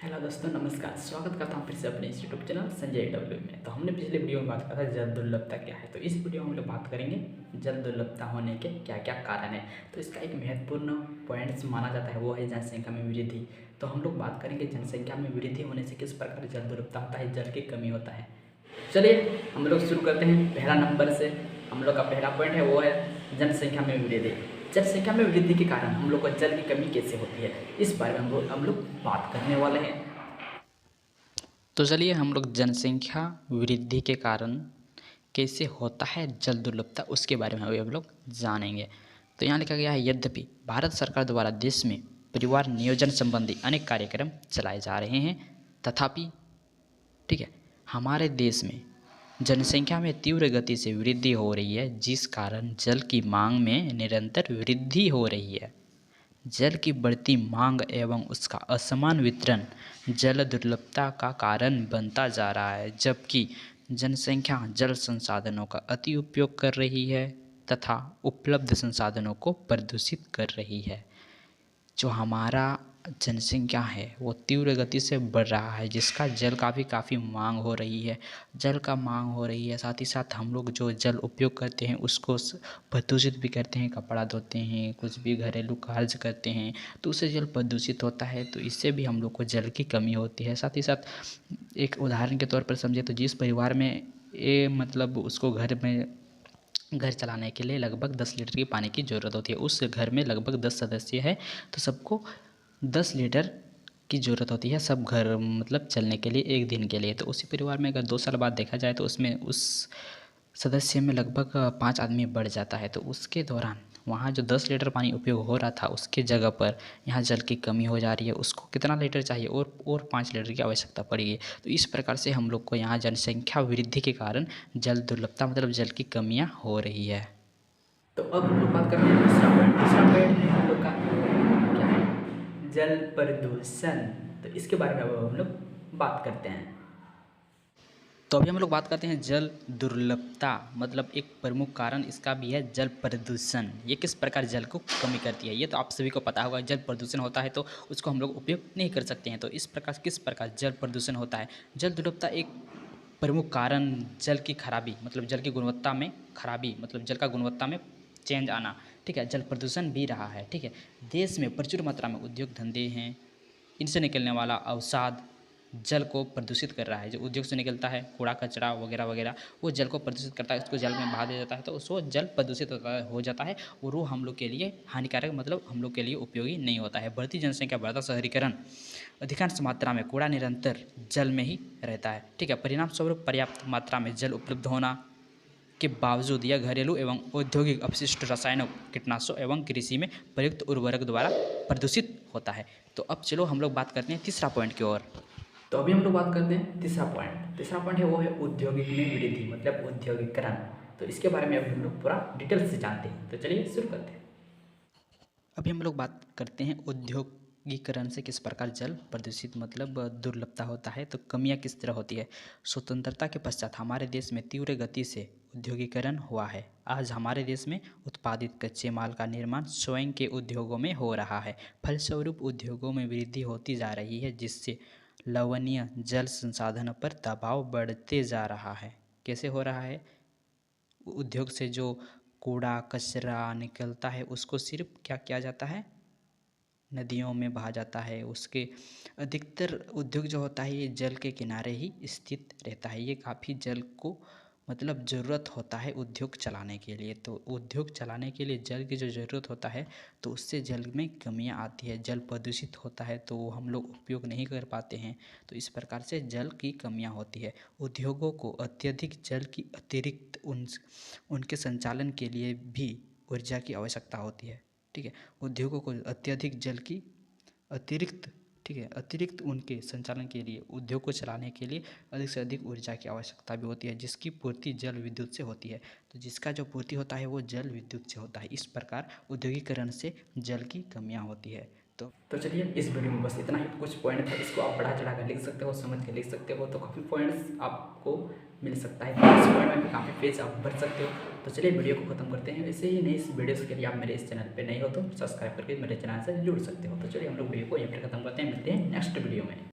Hello दोस्तों, नमस्कार। स्वागत करता हूँ फिर से अपने इस यूट्यूब चैनल संजय डब्ल्यू में। तो हमने पिछले वीडियो में बात करा था जल दुर्लभता क्या है। तो इस वीडियो में हम लोग बात करेंगे जल दुर्लभता होने के क्या क्या कारण है। तो इसका एक महत्वपूर्ण पॉइंट्स माना जाता है वो है जनसंख्या में वृद्धि। तो हम लोग बात करेंगे जनसंख्या में वृद्धि होने से किस प्रकार जल दुर्लभता होता है, जल की कमी होता है। चलिए हम लोग शुरू करते हैं पहला नंबर से। हम लोग का पहला पॉइंट है वो है जनसंख्या में वृद्धि। जनसंख्या में वृद्धि के कारण हम लोग को जल की कमी कैसे होती है, इस बारे में हम लोग बात करने वाले हैं। तो चलिए हम लोग जनसंख्या वृद्धि के कारण कैसे होता है जल दुर्लभता उसके बारे में अभी हम लोग जानेंगे। तो यहाँ लिखा गया है, यद्यपि भारत सरकार द्वारा देश में परिवार नियोजन संबंधी अनेक कार्यक्रम चलाए जा रहे हैं, तथापि ठीक है, हमारे देश में जनसंख्या में तीव्र गति से वृद्धि हो रही है, जिस कारण जल की मांग में निरंतर वृद्धि हो रही है। जल की बढ़ती मांग एवं उसका असमान वितरण जल दुर्लभता का कारण बनता जा रहा है, जबकि जनसंख्या जल संसाधनों का अति उपयोग कर रही है तथा उपलब्ध संसाधनों को प्रदूषित कर रही है। जो हमारा जनसंख्या है वो तीव्र गति से बढ़ रहा है, जिसका जल का भी काफ़ी मांग हो रही है। जल का मांग हो रही है, साथ ही साथ हम लोग जो जल उपयोग करते हैं उसको प्रदूषित भी करते हैं, कपड़ा धोते हैं, कुछ भी घरेलू कार्य करते हैं तो उससे जल प्रदूषित होता है। तो इससे भी हम लोग को जल की कमी होती है। साथ ही साथ एक उदाहरण के तौर पर समझे तो जिस परिवार में ये मतलब उसको घर चलाने के लिए लगभग 10 लीटर की पानी की ज़रूरत होती है, उस घर में लगभग 10 सदस्य है तो सबको 10 लीटर की ज़रूरत होती है, सब घर मतलब चलने के लिए एक दिन के लिए। तो उसी परिवार में अगर 2 साल बाद देखा जाए तो उसमें उस सदस्य में लगभग 5 आदमी बढ़ जाता है। तो उसके दौरान वहाँ जो 10 लीटर पानी उपयोग हो रहा था उसके जगह पर यहाँ जल की कमी हो जा रही है, उसको कितना लीटर चाहिए और 5 लीटर की आवश्यकता पड़ेगी। तो इस प्रकार से हम लोग को यहाँ जनसंख्या वृद्धि के कारण जल दुर्लभता मतलब जल की कमियाँ हो रही है। तो अब हम लोग बात करते हैं दूसरा पॉइंट। दूसरा पॉइंट है हम लोग का क्या है, जल प्रदूषण। तो इसके बारे में अब हम लोग बात करते हैं। तो अभी हम लोग बात करते हैं जल दुर्लभता मतलब एक प्रमुख कारण इसका भी है जल प्रदूषण। ये किस प्रकार जल को कमी करती है ये तो आप सभी को पता होगा। जल प्रदूषण होता है तो उसको हम लोग उपयोग नहीं कर सकते हैं। तो इस प्रकार किस प्रकार जल प्रदूषण होता है। जल दुर्लभता एक प्रमुख कारण जल की खराबी मतलब जल की गुणवत्ता में खराबी मतलब जल का गुणवत्ता में चेंज आना, ठीक है। जल प्रदूषण भी रहा है, ठीक है। देश में प्रचुर मात्रा में उद्योग धंधे हैं, इनसे निकलने वाला अवसाद जल को प्रदूषित कर रहा है। जो उद्योग से निकलता है कूड़ा कचरा वगैरह वगैरह वो जल को प्रदूषित करता है, उसको जल में बहा दिया जाता है तो उसको जल प्रदूषित हो जाता है और वो हम लोग के लिए हानिकारक मतलब हम लोग के लिए उपयोगी नहीं होता है। बढ़ती जनसंख्या, बढ़ता शहरीकरण, अधिकांश मात्रा में कूड़ा निरंतर जल में ही रहता है, ठीक है। परिणाम स्वरूप पर्याप्त मात्रा में जल उपलब्ध होना के बावजूद यह घरेलू एवं औद्योगिक अपशिष्ट रसायनों, कीटनाशकों एवं कृषि में प्रयुक्त उर्वरक द्वारा प्रदूषित होता है। तो अब चलो हम लोग बात करते हैं तीसरा पॉइंट की ओर। तो अभी हम लोग बात करते हैं तीसरा पॉइंट। तीसरा पॉइंट है वो है औद्योगिक में वृद्धि मतलब औद्योगिकरण। तो इसके बारे में अभी हम लोग पूरा डिटेल से जानते हैं। तो चलिए शुरू करते हैं। अभी हम लोग बात करते हैं औद्योगिकरण से किस प्रकार जल प्रदूषित मतलब दुर्लभता होता है, तो कमियां किस तरह होती है। स्वतंत्रता के पश्चात हमारे देश में तीव्र गति से औद्योगिकरण हुआ है। आज हमारे देश में उत्पादित कच्चे माल का निर्माण स्वयं के उद्योगों में हो रहा है। फलस्वरूप उद्योगों में वृद्धि होती जा रही है, जिससे लवणीय जल संसाधनों पर दबाव बढ़ते जा रहा है। कैसे हो रहा है, उद्योग से जो कूड़ा कचरा निकलता है उसको सिर्फ क्या किया जाता है, नदियों में बहा जाता है। उसके अधिकतर उद्योग जो होता है ये जल के किनारे ही स्थित रहता है। ये काफ़ी जल को मतलब ज़रूरत होता है उद्योग चलाने के लिए। तो उद्योग चलाने के लिए जल की जो ज़रूरत होता है तो उससे जल में कमियां आती है, जल प्रदूषित होता है तो हम लोग उपयोग नहीं कर पाते हैं। तो इस प्रकार से जल की कमियां होती है। उद्योगों को अत्यधिक जल की अतिरिक्त उनके संचालन के लिए भी ऊर्जा की आवश्यकता होती है, ठीक है। उद्योगों को अत्यधिक जल की अतिरिक्त, ठीक है, अतिरिक्त उनके संचालन के लिए उद्योग को चलाने के लिए अधिक से अधिक ऊर्जा की आवश्यकता भी होती है, जिसकी पूर्ति जल विद्युत से होती है। तो जिसका जो पूर्ति होता है वो जल विद्युत से होता है। इस प्रकार औद्योगिकरण से जल की कमियां होती है। तो चलिए इस वीडियो में बस इतना ही कुछ पॉइंट था। इसको आप बढ़ा चढ़ा कर लिख सकते हो, समझ के लिख सकते हो, तो काफ़ी पॉइंट्स आपको मिल सकता है। तो इस पॉइंट में काफ़ी पेज आप भर सकते हो। तो चलिए वीडियो को खत्म करते हैं। ऐसे ही नई वीडियोस के लिए आप मेरे इस चैनल पे नए हो तो सब्सक्राइब करके मेरे चैनल से जुड़ सकते हो। तो चलिए हम लोग वीडियो को यहीं पर खत्म करते हैं, मिलते हैं नेक्स्ट वीडियो में।